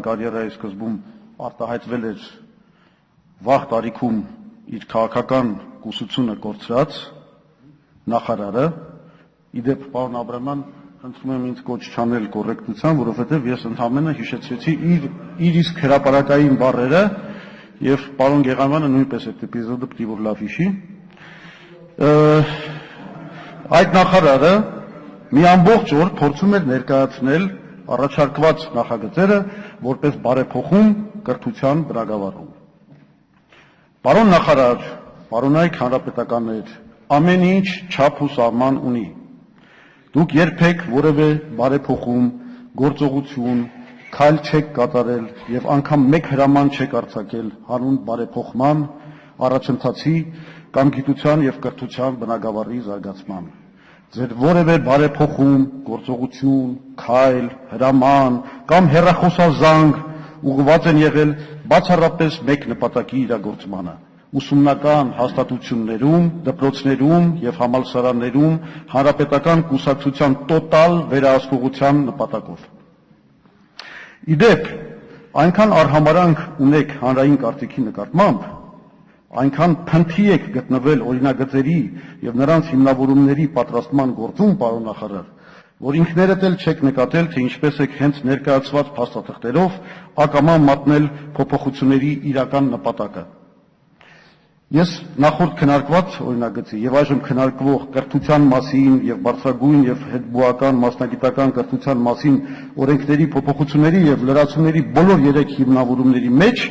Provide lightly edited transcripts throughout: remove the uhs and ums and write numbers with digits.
Կարիերայի սկզբում արտահայտվել էր վաղ տարիքում իր քաղաքական կուսությունը կորցրած նախարարը, իդեպ պարոն Աբրահամյան, խնդրում եմ ինձ կոչ չանել կոռեկտության, որովհետև ես ընդհանրապես հիշեցրեցի իր իսկ հրապարակային բառերը եւ պարոն Գեղամյանը նույնպես այդ էպիզոդը պետք է որ լավ հիշի։ Այդ նախարարը մի ամբողջ օր փորձում էր ներկայացնել առաջարկված նախագծերը որպես բարեփոխում կրթության բնագավառում։ Պարոն նախարար, պարոնայք հանրապետականներ, ամեն ինչ չափ ու սահման ունի։ Դուք երբեք որևէ բարեփոխում, գործողություն, քայլ չեք կատարել եւ անգամ մեկ հրաման չեք արձակել հանուն բարեփոխման, առաջընթացի կամ գիտության եւ կրթության բնագավառի զարգացման։ Ձեր որևէ բարեփոխում, գործողություն, քայլ, հրաման կամ հեռախոսազանգ ուղղված են եղել բացառապես մեկ նպատակի իրագործմանը՝ ուսումնական հաստատություններում, դպրոցներում եւ համալսարաններում հանրապետական կուսակցության տոտալ վերահսկողության նպատակով։ Իդեպ, այնքան արհամարանք ունեք հանրային կարծիքի նկատմամբ, այնքան փնթի եք գտնվել օրինագծերի եւ նրանց հիմնավորումների պատրաստման գործում, պարոն նախարար, որ ինքներդ էլ չեք նկատել, թե ինչպես եք հենց ներկայացված փաստաթղթերով ակամա մատնել փոփոխությունների իրական նպատակը։ Ես նախորդ քննարկված օրինագծի եւ այժմ քննարկվող կրթության մասին եւ բարձրագույն եւ հետբուական մասնագիտական կրթության մասին օրենքների փոփոխությունների եւ լրացումների բոլոր 3 հիմնավորումների մեջ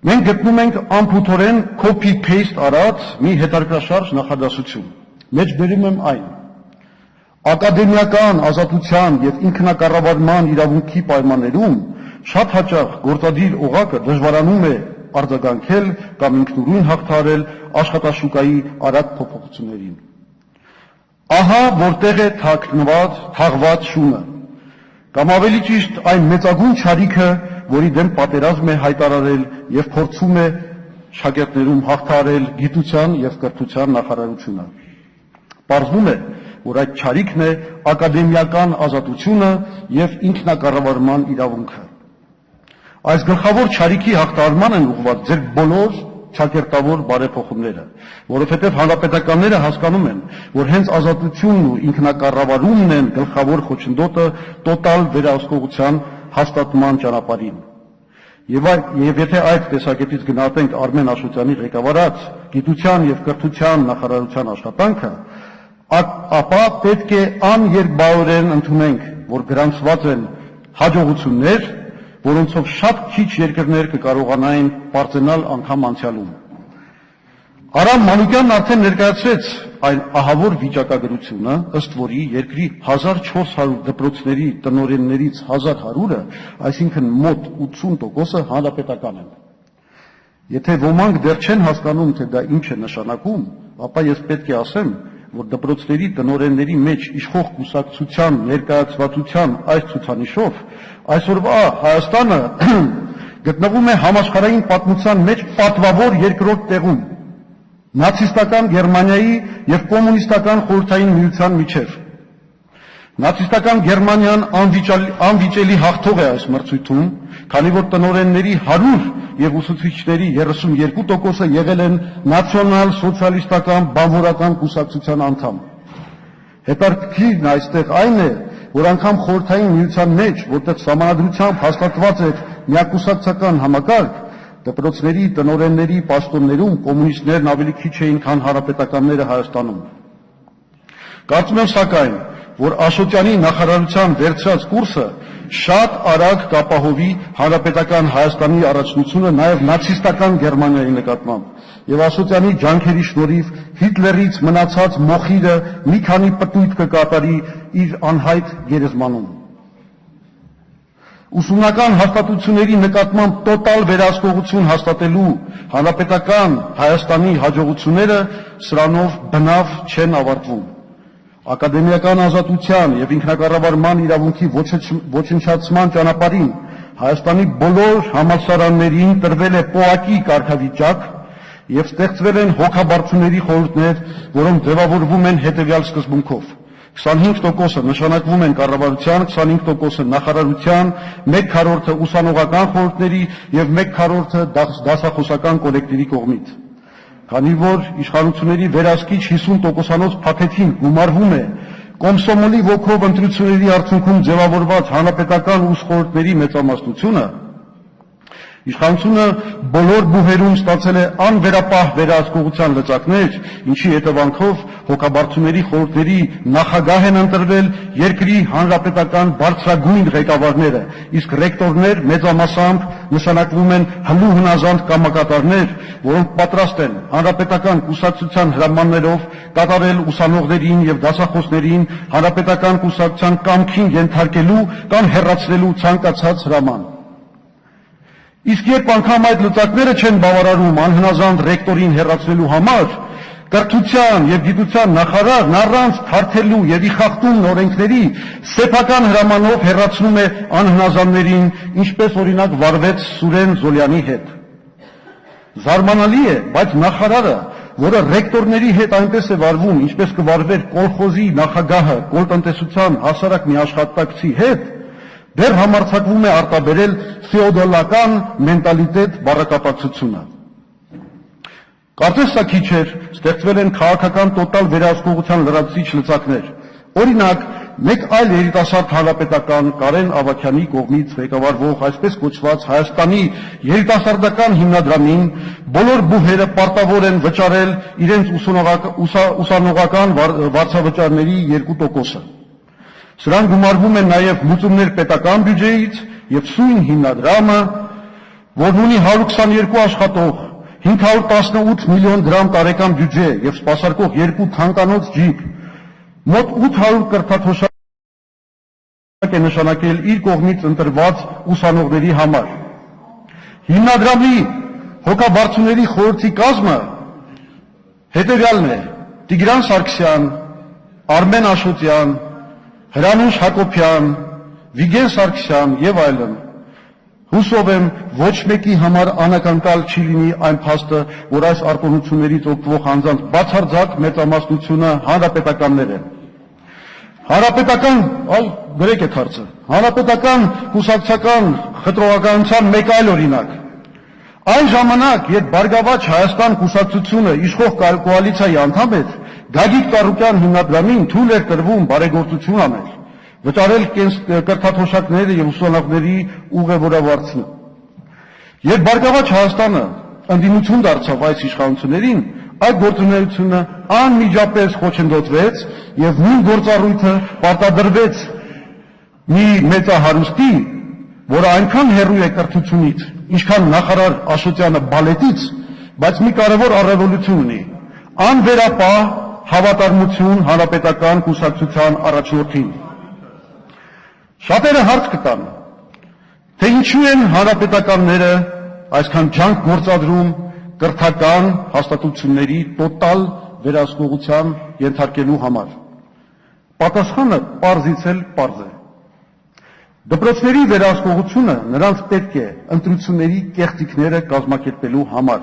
մենք գտնում ենք անփութորեն copy-paste արած մի հետարկաշարժ նախադասություն։ Մեջ բերում եմ այն. ակադեմիական ազատության եւ ինքնակառավարման իրավունքի պայմաններում շատ հաճախ գործադիր օղակը դժվարանում է արձագանքել կամ ինքնուրույն հաղթահարել աշխատաշուկայի արագ փոփոխություններին։ Ահա որտեղ է թաղված շունը, կամ ավելի ճիշտ այն մեծագույն չարիքը, որի դեմ պատերազմ է հայտարարել եւ փորձում է շագերտներում հաղթահարել գիտության եւ կրթության նախարարությունը։ Պարզվում է, որ այդ չարիքն է ակադեմիական ազատությունը եւ ինքնակառավարման իրավունքը։ Այս գլխավոր չարիքի հաղթահարման են ուղղված ձեր բոլոր ճակերտավոր բարեփոխումները, որովհետև հանրապետականները հասկանում են, որ հենց ազատությունն ու ինքնակառավարումն են գլխավոր խոչընդոտը տոտալ վերահսկողության հաստատման ճանապարհին։ Եվ եթե այդ տեսակետից գնահատենք Արմեն Աշոտյանի ղեկավարած գիտության եւ կրթության նախարարության աշխատանքը, ապա պետք է աներկբայորեն ընդունենք, որ գրանցված են հաջողություններ, որոնցով շատ քիչ երկրներ կկարողանային պարծենալ անգամ անցյալում։ Արամ Մանուկյանն արդեն ներկայացրեց այն ահավոր վիճակագրությունը, ըստ որի երկրի 1400 դպրոցների տնօրեններից 1100-ը, այսինքն մոտ 80%-ը հանրապետական են։ Եթե ոմանք դեռ չեն հասկանում, թե դա ինչ է նշանակում, ապա ես պետք է ասեմ, որ դպրոցների տնօրենների մեջ իշխող կուսակցության ներկայացվածության այս ցուցանիշով այսօրվա Հայաստանը գտնվում է համաշխարհային պատմության մեջ պատվավոր երկրորդ տեղում, նացիստական Գերմանիայի եւ կոմունիստական Խորհրդային Միության միջև։ Նացիստական Գերմանիան անվիճելի հաղթող է այս մրցույթում, քանի որ տնօրենների 100 եւ ուսուցիչների 32%-ը եղել են նացիոնալ սոցիալիստական բանվորական կուսակցության անդամ։ Հետաքրքիրն այստեղ այն է, որ անգամ Խորհրդային Միության մեջ, որտեղ սահմանադրությամբ հաստատված էր միակուսակցական համակարգ, դպրոցների տնօրենների պաշտոններում կոմունիստներն ավելի քիչ էին, քան հանրապետականները Հայաստանում։ Կարծում եմ սակայն, որ Աշոտյանի նախարարության վերցրած կուրսը շատ արագ կապահովի հանրապետական Հայաստանի առաջնությունը նաև նացիստական Գերմանիայի նկատմամբ եւ Աշոտյանի ջանքերի շնորհիվ Հիտլերից մնացած մոխիրը մի քանի պտույտ կկատարի իր անհայտ գերեզմանում։ Ուսումնական հաստատությունների նկատմամբ տոտալ վերահսկողություն հաստատելու հանրապետական Հայաստանի հաջողությունները սրանով բնավ չեն ավարտվում։ Ակադեմիական ազատության եւ ինքնակառավարման իրավունքի ոչնչացման ճանապարհին Հայաստանի բոլոր համալսարաններին տրվել է պոակի կարգավիճակ եւ ստեղծվել են հոգաբարձուների խորհուրդներ, որոնք ձևավորվում են հետեւյալ սկզբունքով. 25%-ը նշանակվում են կառավարության, 25%-ը նախարարության, 1/4-ը ուսանողական խորհուրդների և 1/4-ը դասախոսական կոլեկտիվի կողմից։ Քանի որ իշխանությունների վերահսկիչ 50%-անոց փաթեթին գումարվում է կոմսոմոլի ոգով ընտրությունների արդյունքում ձևավորված հանրապետական ուսխորհուրդների մեծամասնությունը, իշխանությունը բոլոր բուհերում ստացել է անվերապահ վերահսկողության լծակներ, ինչի հետևանքով հոգաբարձուների խորհուրդների նախագահ են ընտրվել երկրի հանրապետական բարձրագույն ղեկավարները, իսկ ռեկտորներ մեծամասամբ նշանակվում են հլու հնազանդ կամակատարներ, որոնք պատրաստ են հանրապետական կուսակցության հրամաններով կատարել ուսանողներին և դասախոսներին հանրապետական կուսակցության կամքին ենթարկելու կամ հեռացնելու ցանկացած հրաման։ Իսկ երբ անգամ այդ լծակները չեն բավարարում անհնազանդ ռեկտորին հեռացնելու համար, կրթության և գիտության նախարարն առանց թարթելու և ի խախտում օրենքների սեփական հրամանով հեռացնում է անհնազանդներին, ինչպես օրինակ վարվեց Սուրեն Զոլյանի հետ։ Զարմանալի է, բայց նախարարը, որը ռեկտորների հետ այնպես է վարվում, ինչպես կվարվեր կոլխոզի նախագահը կոլտնտեսության հասարակ մի աշխատակցի հետ, դեռ համարձակվում է արտաբերել ֆեոդալական մենտալիտետ բառակապակցությունը։ Կարծես սա քիչ էր, ստեղծվել են քաղաքական տոտալ վերահսկողության լրացուցիչ լծակներ։ Օրինակ, մեկ այլ երիտասարդ հանրապետական Կարեն Ավագյանի կողմից ղեկավարվող այսպես կոչված Հայաստանի երիտասարդական հիմնադրամին բոլոր բուհերը պարտավոր են վճարել իրենց ուսանողական վարձավճարների 2%-ը։ Սրան գումարվում են նաև լուծումներ պետական բյուջեից և սույն հիմնադրամը, որն ունի 122 աշխատող, 518 միլիոն դրամ տարեկան բյուջե և սպասարկող 2 թանկանոց ջիպ, մոտ 800 կրթաթոշակ է նշանակել իր կողմից ընտրված ուսանողների համար։ Հիմնադրամի հոգաբարձուների խորհրդի կազմը հետևյալն է՝ Տիգրան Սարգսյան, Արմեն Աշոտյան, Հրանուշ Հակոբյան, Վիգեն Սարգսյան և այլն։ Հուսով եմ, ոչ մեկի համար անակնկալ չի լինի այն փաստը, որ այս արտոնություններից օգտվող անձանց բացարձակ մեծամասնությունը հանրապետականներ են։ Գրեք այդ հարցը։ Հանրապետական կուսակցական խտրողականության մեկ այլ օրինակ։ Այն ժամանակ, երբ Բարգավաճ Հայաստան կուսակցությունը իշխող կոալիցիայի անդամ էր, Գագիկ Ծառուկյան հիմնադրամին թույլ էր տրվում բարեգործություն անել, վճարել կրթաթոշակները և ուսանողների ուղևորավարձը։ Երբ Բարգավաճ Հայաստանը ընդդիմություն դարձավ այս իշխանություններին, այդ գործունեությունը անմիջապես խոչընդոտվեց և նույն գործառույթը պարտադրվեց մի մեծահարուստի, որը այնքան հեռու է կրթությունից, ինչքան նախարար Աշոտյանը բալետից, բայց մի կարևոր առավելություն ունի՝ անվերապահ հավատարմություն հանրապետական կուսակցության առաջնորդին։ Շատերը հարց կտան, թե ինչու են հանրապետականները այսքան ջանք գործադրում կրթական հաստատությունների տոտալ վերահսկողության ենթարկելու համար։ Պատասխանը պարզից էլ պարզ է։ Դպրոցների վերահսկողությունը նրանց պետք է ընտրությունների կեղծիքները կազմակերպելու համար,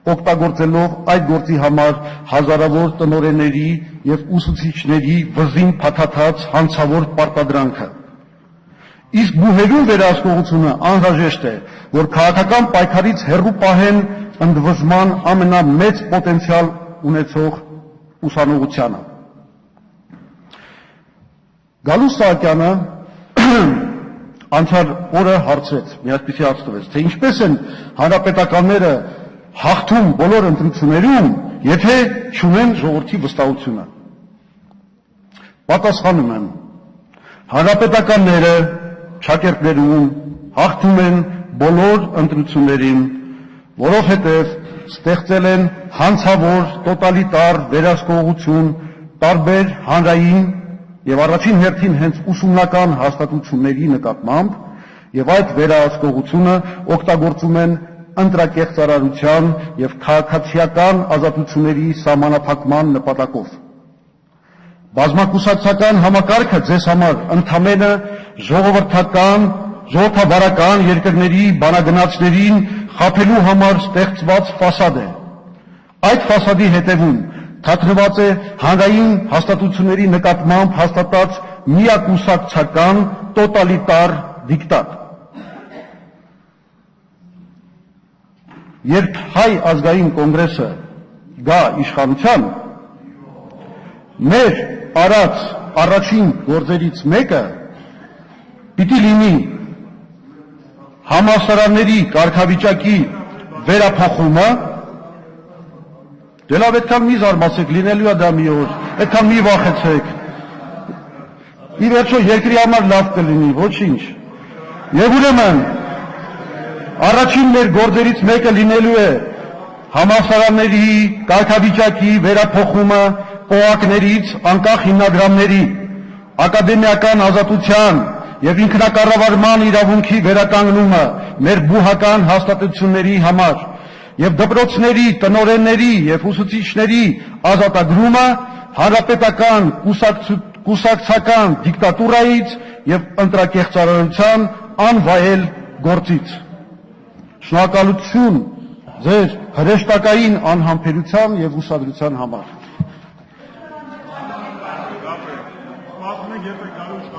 օգտագործելով այդ գործի համար հազարավոր տնօրենների և ուսուցիչների վզին փաթաթած հանցավոր պարտադրանքը։ Իսկ բուհերում վերահսկողությունը անհրաժեշտ է, որ քաղաքական պայքարից հեռու պահեն ընդվզման ամենամեծ պոտենցիալ ունեցող ուսանողությանը։ Գալուստ Սահակյանը անցյալ օրը հարցրեց, մի այսպիսի հարց տվեց, թե ինչպես են հանրապետականները հաղթում բոլոր ընտրություններում, եթե չունեն ժողովրդի վստահությունը։ Պատասխանում եմ, հանրապետականները շակերտներում հաղթում են բոլոր ընտրություններին, որովհետև ստեղծել են հանցավոր տոտալիտար վերահսկողություն տարբեր հանրային և առաջին հերթին հենց ուսումնական հաստատությունների նկատմամբ և այդ վերահսկողությունը օգտագործում են ընտրակեղծարարության և քաղաքացիական ազատությունների սահմանափակման նպատակով։ Բազմակուսակցական համակարգը ձեզ համար ընդամենը ժողովրդավարական երկրների բանագնացներին խաբելու համար ստեղծված ֆասադ է։ Այդ ֆասադի հետևում թաքնված է հանրային հաստատությունների նկատմամբ հաստատած միակուսակցական տոտալիտար դիկտատ։ Երբ հայ ազգային կոնգրեսը գա իշխանության, մեր արած առաջին գործերից մեկը պիտի լինի համալսարանների կարգավիճակի վերափոխումը, դե լավ այդքան մի զարմացեք, լինելու է դա մի օր, այդքան մի վախեցեք, ի վերջո երկրի համար լավ կլինի, ոչինչ, եւ ուրեմն առաջին մեր գործերից մեկը լինելու է համալսարանների կարգավիճակի վերափոխումը օակներից անկախ հիմնադրամների, ակադեմիական ազատության եւ ինքնակառավարման իրավունքի վերականգնումը մեր բուհական հաստատությունների համար եւ դպրոցների, տնօրենների եւ ուսուցիչների ազատագրումը հանրապետական կուսակցական դիկտատուրայից եւ ընտրակեղծարարության անվայել գործից։ Շնորհակալություն ձեր հրեշտակային անհամբերության եւ ուշադրության համար։